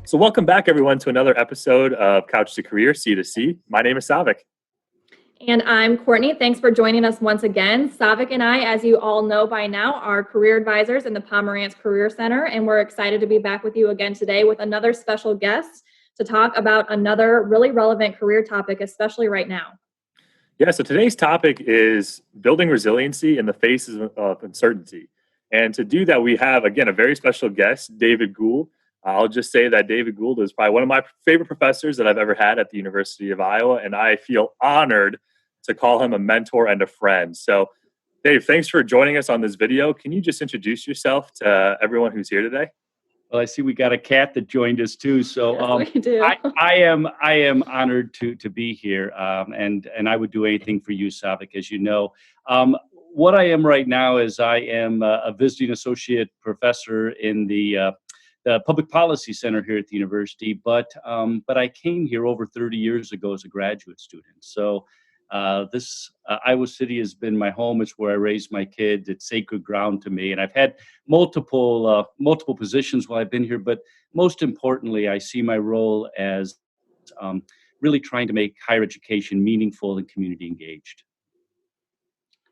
So, welcome back, everyone, to another episode of Couch to Career, C to C. My name is Savik. And I'm Courtney. Thanks for joining us once again. Savik and I, as you all know by now, are career advisors in the Pomerantz Career Center, and we're excited to be back with you again today with another special guest to talk about another really relevant career topic, especially right now. Yeah, so today's topic is building resiliency in the faces of uncertainty. And to do that, we have, again, a very special guest, David Gould. I'll just say that David Gould is probably one of my favorite professors that I've ever had at the University of Iowa, and I feel honored to call him a mentor and a friend. So, Dave, thanks for joining us on this video. Can you just introduce yourself to everyone who's here today? Well, I see we got a cat that joined us too. So Yes, we do. I am honored to be here, and I would do anything for you, Savik, as you know. What I am right now is I am a visiting associate professor in the Public Policy Center here at the university, but I came here over 30 years ago as a graduate student. So this Iowa City has been my home. It's where I raised my kids. It's sacred ground to me, and I've had multiple positions while I've been here. But most importantly, I see my role as really trying to make higher education meaningful and community engaged.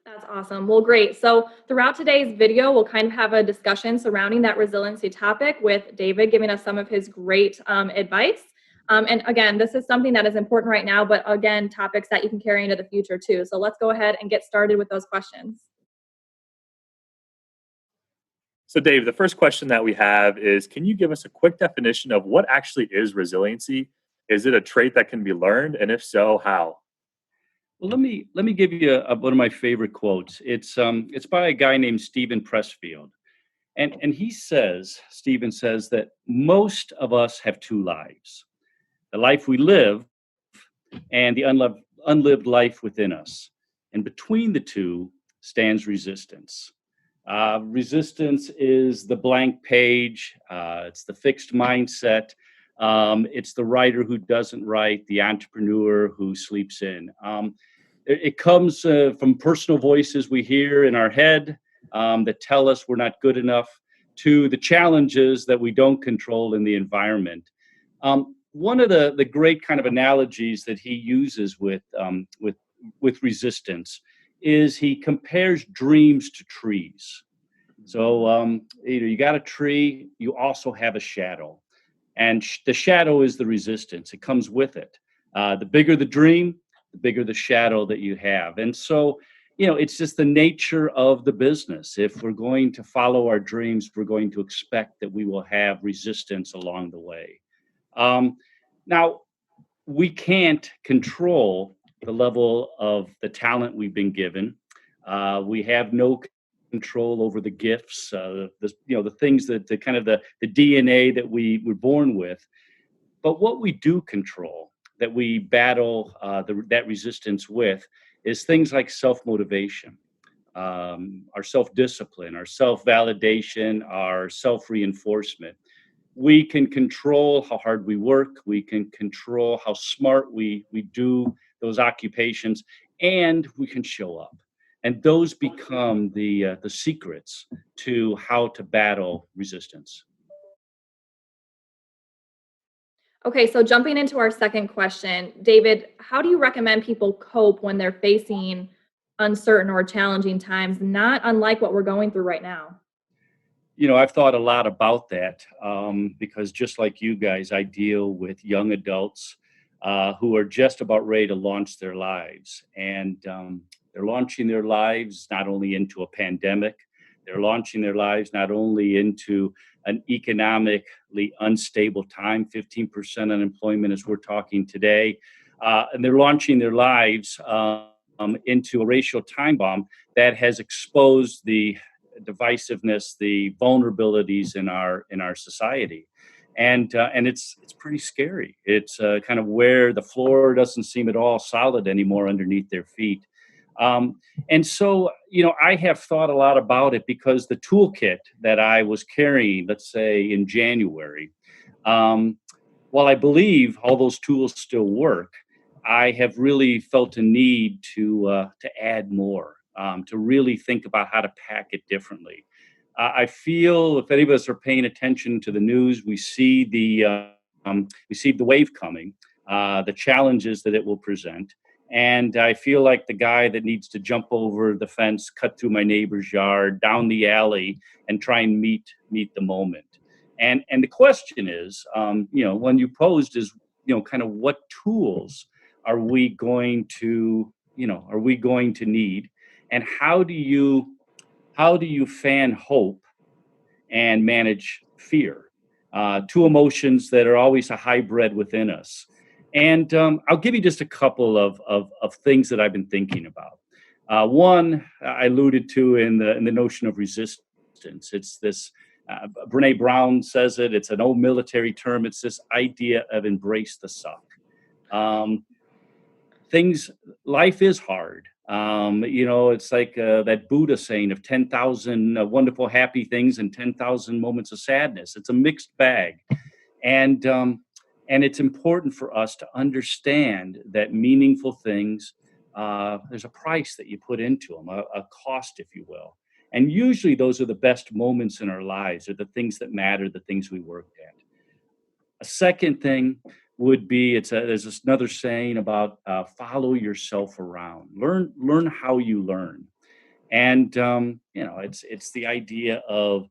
That's awesome. Well, great. So throughout today's video, we'll kind of have a discussion surrounding that resiliency topic with David giving us some of his great advice. And again, this is something that is important right now, but again, topics that you can carry into the future too. So let's go ahead and get started with those questions. So, Dave, the first question that we have is, can you give us a quick definition of what actually is resiliency? Is it a trait that can be learned? And if so, how? Well, let me give you one of my favorite quotes. It's by a guy named Stephen Pressfield, and Stephen says that most of us have two lives: the life we live and the unlived life within us. And between the two stands resistance. Resistance is the blank page. It's the fixed mindset. It's the writer who doesn't write, the entrepreneur who sleeps in. It comes from personal voices we hear in our head that tell us we're not good enough, to the challenges that we don't control in the environment. One of the great kind of analogies that he uses with resistance is he compares dreams to trees. So you got a tree, you also have a shadow, and the shadow is the resistance. It comes with it. The bigger the dream, the bigger the shadow that you have. And so, it's just the nature of the business. If we're going to follow our dreams, we're going to expect that we will have resistance along the way. Now, we can't control the level of the talent we've been given. We have no control over the gifts, the things that the kind of the DNA that we were born with. But what we do control, that we battle that resistance with, is things like self-motivation, our self-discipline, our self-validation, our self-reinforcement. We can control how hard we work. We can control how smart we do those occupations, and we can show up. And those become the secrets to how to battle resistance. Okay, so jumping into our second question, David, how do you recommend people cope when they're facing uncertain or challenging times, not unlike what we're going through right now? I've thought a lot about that because just like you guys, I deal with young adults who are just about ready to launch their lives. And they're launching their lives not only into a pandemic, they're launching their lives not only into an economically unstable time, 15% unemployment as we're talking today, and they're launching their lives into a racial time bomb that has exposed the divisiveness, the vulnerabilities in our society, and it's pretty scary. It's kind of where the floor doesn't seem at all solid anymore underneath their feet. And so, I have thought a lot about it because the toolkit that I was carrying, let's say in January, while I believe all those tools still work, I have really felt a need to add more, to really think about how to pack it differently. I feel if any of us are paying attention to the news, we see we see the wave coming, the challenges that it will present. And I feel like the guy that needs to jump over the fence, cut through my neighbor's yard, down the alley, and try and meet the moment. And the question is, when you posed is, kind of what tools are we going to, need, and how do you fan hope and manage fear, two emotions that are always a hybrid within us. And I'll give you just a couple of things that I've been thinking about. One I alluded to in the notion of resistance. It's this. Brene Brown says it. It's an old military term. It's this idea of embrace the suck. Um, things Life is hard. It's like that Buddha saying of 10,000 wonderful happy things and 10,000 moments of sadness. It's a mixed bag. And it's important for us to understand that meaningful things, there's a price that you put into them, a cost, if you will. And usually those are the best moments in our lives, are the things that matter, the things we worked at. A second thing would be, there's another saying about follow yourself around. Learn how you learn. And it's the idea of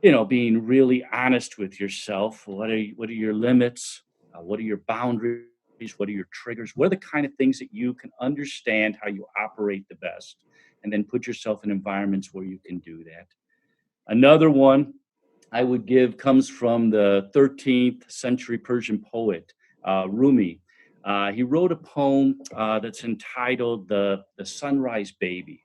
being really honest with yourself. What are your limits? What are your boundaries? What are your triggers? What are the kind of things that you can understand how you operate the best, and then put yourself in environments where you can do that. Another one I would give comes from the 13th century Persian poet, Rumi. He wrote a poem that's entitled The Sunrise Baby.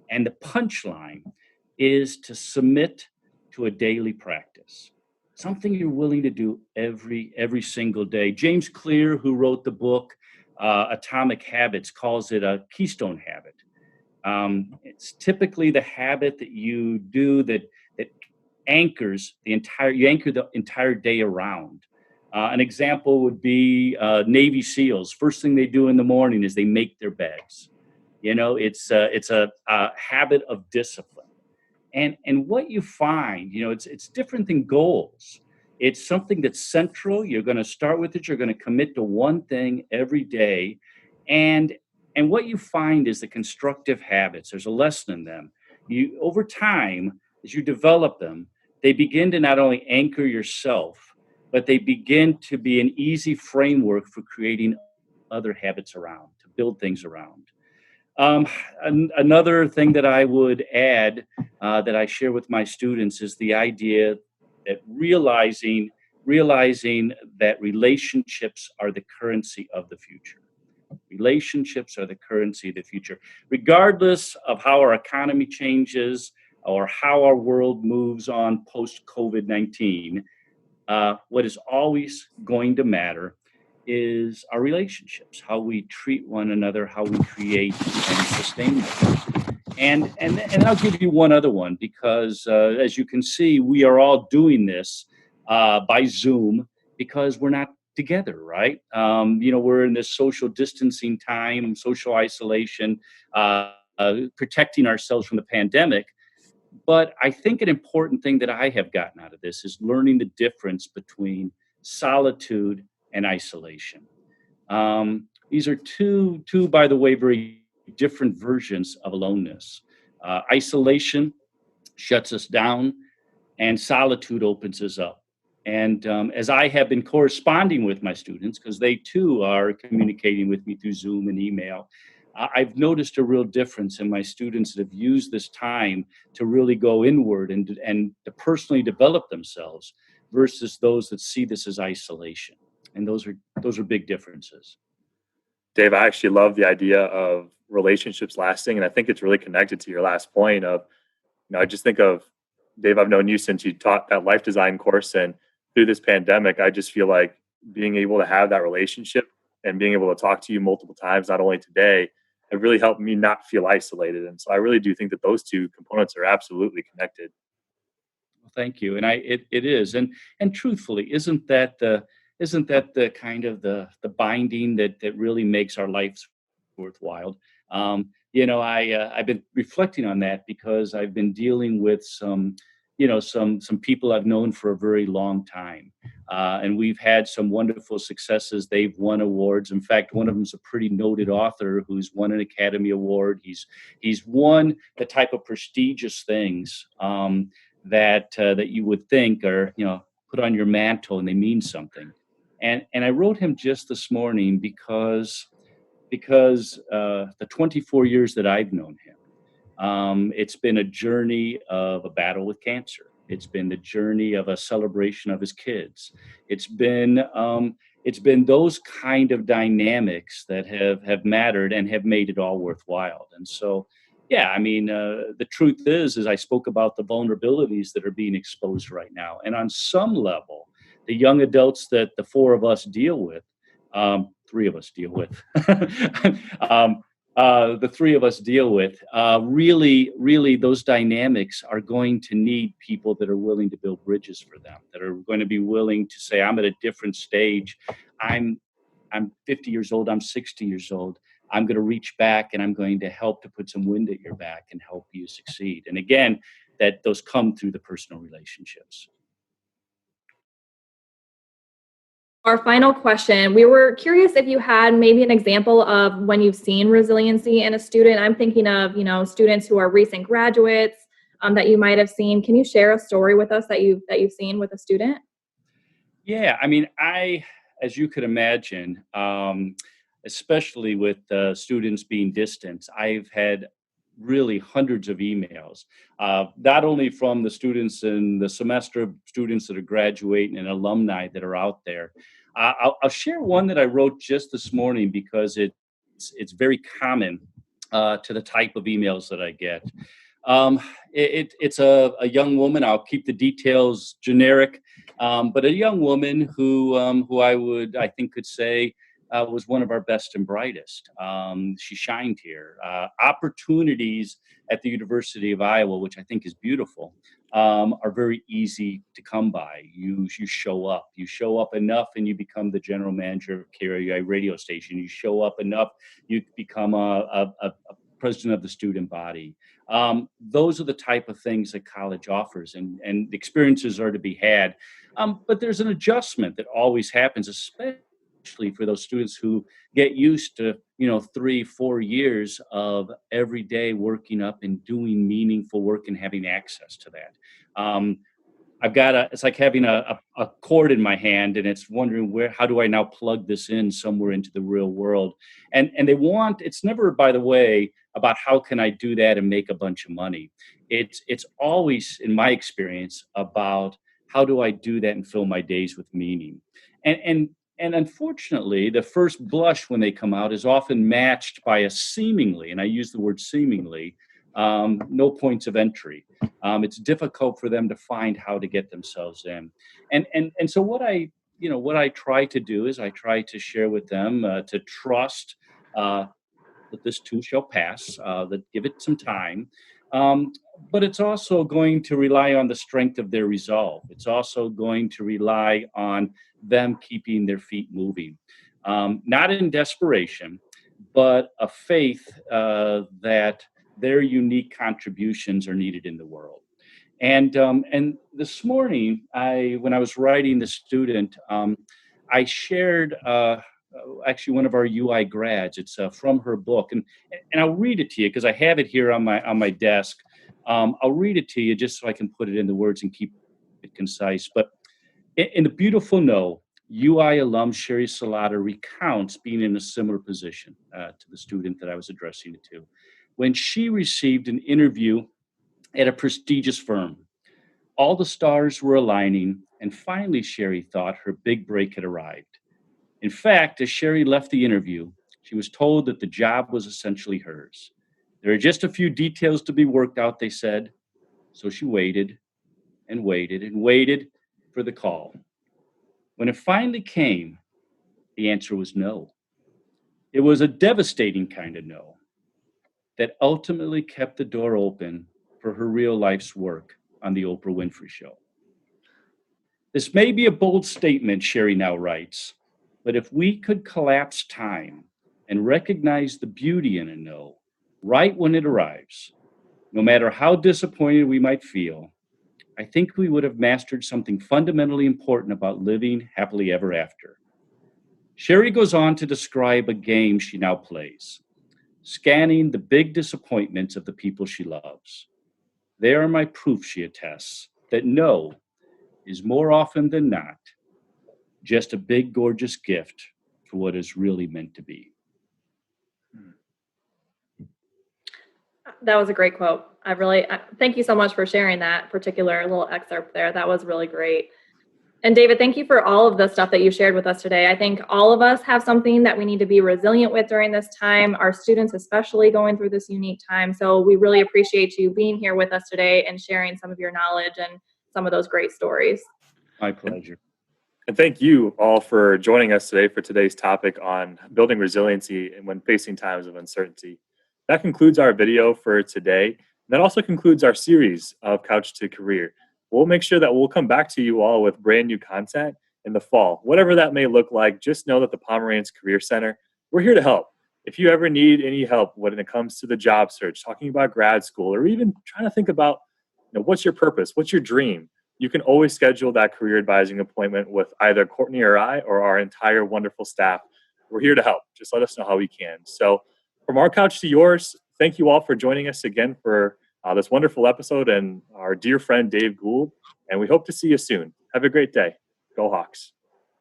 And the punchline is to submit to a daily practice, something you're willing to do every single day. James Clear, who wrote the book Atomic Habits, calls it a keystone habit. It's typically the habit that you do that anchors you anchor the entire day around. An example would be Navy SEALs. First thing they do in the morning is they make their beds. It's a habit of discipline. And what you find, it's different than goals. It's something that's central. You're going to start with it. You're going to commit to one thing every day. And what you find is the constructive habits. There's a lesson in them. Over time, as you develop them, they begin to not only anchor yourself, but they begin to be an easy framework for creating other habits around, to build things around. Another thing that I would add, that I share with my students, is the idea that realizing that relationships are the currency of the future. Relationships are the currency of the future. Regardless of how our economy changes or how our world moves on post COVID-19, what is always going to matter is our relationships, how we treat one another, how we create and sustain them. And I'll give you one other one, because as you can see, we are all doing this by Zoom because we're not together, right? We're in this social distancing time, social isolation, protecting ourselves from the pandemic. But I think an important thing that I have gotten out of this is learning the difference between solitude and isolation. These are two, by the way, very different versions of aloneness. Isolation shuts us down, and solitude opens us up. And as I have been corresponding with my students, because they too are communicating with me through Zoom and email, I've noticed a real difference in my students that have used this time to really go inward and to personally develop themselves, versus those that see this as isolation. And those are big differences. Dave, I actually love the idea of relationships lasting. And I think it's really connected to your last point of, I just think of, Dave, I've known you since you taught that life design course. And through this pandemic, I just feel like being able to have that relationship and being able to talk to you multiple times, not only today, it really helped me not feel isolated. And so I really do think that those two components are absolutely connected. Well, thank you. And it is. And truthfully, isn't that the kind of the binding that really makes our lives worthwhile? I've been reflecting on that because I've been dealing with some people I've known for a very long time. And we've had some wonderful successes. They've won awards. In fact, one of them's a pretty noted author who's won an Academy Award. He's won the type of prestigious things that you would think are, put on your mantle and they mean something. And I wrote him just this morning because the 24 years that I've known him, it's been a journey of a battle with cancer. It's been the journey of a celebration of his kids. It's been it's been those kind of dynamics that have mattered and have made it all worthwhile. And so, yeah, I mean, the truth is I spoke about the vulnerabilities that are being exposed right now, and on some level, the young adults that the four of us deal with, three of us deal with. um, the three of us deal with, really those dynamics are going to need people that are willing to build bridges for them, that are going to be willing to say, I'm at a different stage. I'm I'm 50 years old, I'm 60 years old. I'm going to reach back and I'm going to help to put some wind at your back and help you succeed. And again, that those come through the personal relationships. Our final question, we were curious if you had maybe an example of when you've seen resiliency in a student. I'm thinking of, students who are recent graduates that you might have seen. Can you share a story with us that you've seen with a student? Yeah, I mean, as you could imagine, especially with students being distant, I've had really hundreds of emails, not only from the students in the semester, students that are graduating and alumni that are out there. I'll share one that I wrote just this morning because it's very common to the type of emails that I get. Um, it's a young woman. I'll keep the details generic, but a young woman who I think could say was one of our best and brightest. She shined here. Opportunities at the University of Iowa, which I think is beautiful, are very easy to come by. You show up. You show up enough, and you become the general manager of KRUI radio station. You show up enough, you become a president of the student body. Those are the type of things that college offers, and experiences are to be had. But there's an adjustment that always happens, especially for those students who get used to 3-4 years of every day working up and doing meaningful work and having access to that. Um, it's like having a cord in my hand and it's wondering how do I now plug this in somewhere into the real world? And it's never, by the way, about how can I do that and make a bunch of money. It's always, in my experience, about how do I do that and fill my days with meaning. And and and unfortunately, the first blush when they come out is often matched by a seemingly, and I use the word seemingly, no points of entry. It's difficult for them to find how to get themselves in. And so what I try to do is I try to share with them to trust uh, that this too shall pass, that give it some time. Um, but it's also going to rely on the strength of their resolve. It's also going to rely on them keeping their feet moving, not in desperation, but a faith that their unique contributions are needed in the world. And this morning, when I was writing the student, I shared actually one of our UI grads. It's from her book, and I'll read it to you because I have it here on my desk. I'll read it to you just so I can put it into words and keep it concise. But in the beautiful no, UI alum Sherry Salata recounts being in a similar position to the student that I was addressing it to when she received an interview at a prestigious firm. All the stars were aligning, and finally, Sherry thought her big break had arrived. In fact, as Sherry left the interview, she was told that the job was essentially hers. There are just a few details to be worked out, they said. So she waited and waited and waited for the call. When it finally came, the answer was no. It was a devastating kind of no that ultimately kept the door open for her real life's work on The Oprah Winfrey Show. This may be a bold statement, Sherry now writes, but if we could collapse time and recognize the beauty in a no right when it arrives, no matter how disappointed we might feel, I think we would have mastered something fundamentally important about living happily ever after. Sherry goes on to describe a game she now plays, scanning the big disappointments of the people she loves. They are my proof, she attests, that no is more often than not just a big, gorgeous gift for what is really meant to be. That was a great quote. Thank you so much for sharing that particular little excerpt there. That was really great. And David, thank you for all of the stuff that you shared with us today. I think all of us have something that we need to be resilient with during this time, our students especially going through this unique time. So we really appreciate you being here with us today and sharing some of your knowledge and some of those great stories. My pleasure. And thank you all for joining us today for today's topic on building resiliency and when facing times of uncertainty. That concludes our video for today. And that also concludes our series of Couch to Career. We'll make sure that we'll come back to you all with brand new content in the fall. Whatever that may look like, just know that the Pomerantz Career Center, we're here to help. If you ever need any help when it comes to the job search, talking about grad school, or even trying to think about, what's your purpose, what's your dream, you can always schedule that career advising appointment with either Courtney or I or our entire wonderful staff. We're here to help. Just let us know how we can. So from our couch to yours, thank you all for joining us again for this wonderful episode and our dear friend Dave Gould. And we hope to see you soon. Have a great day. Go Hawks.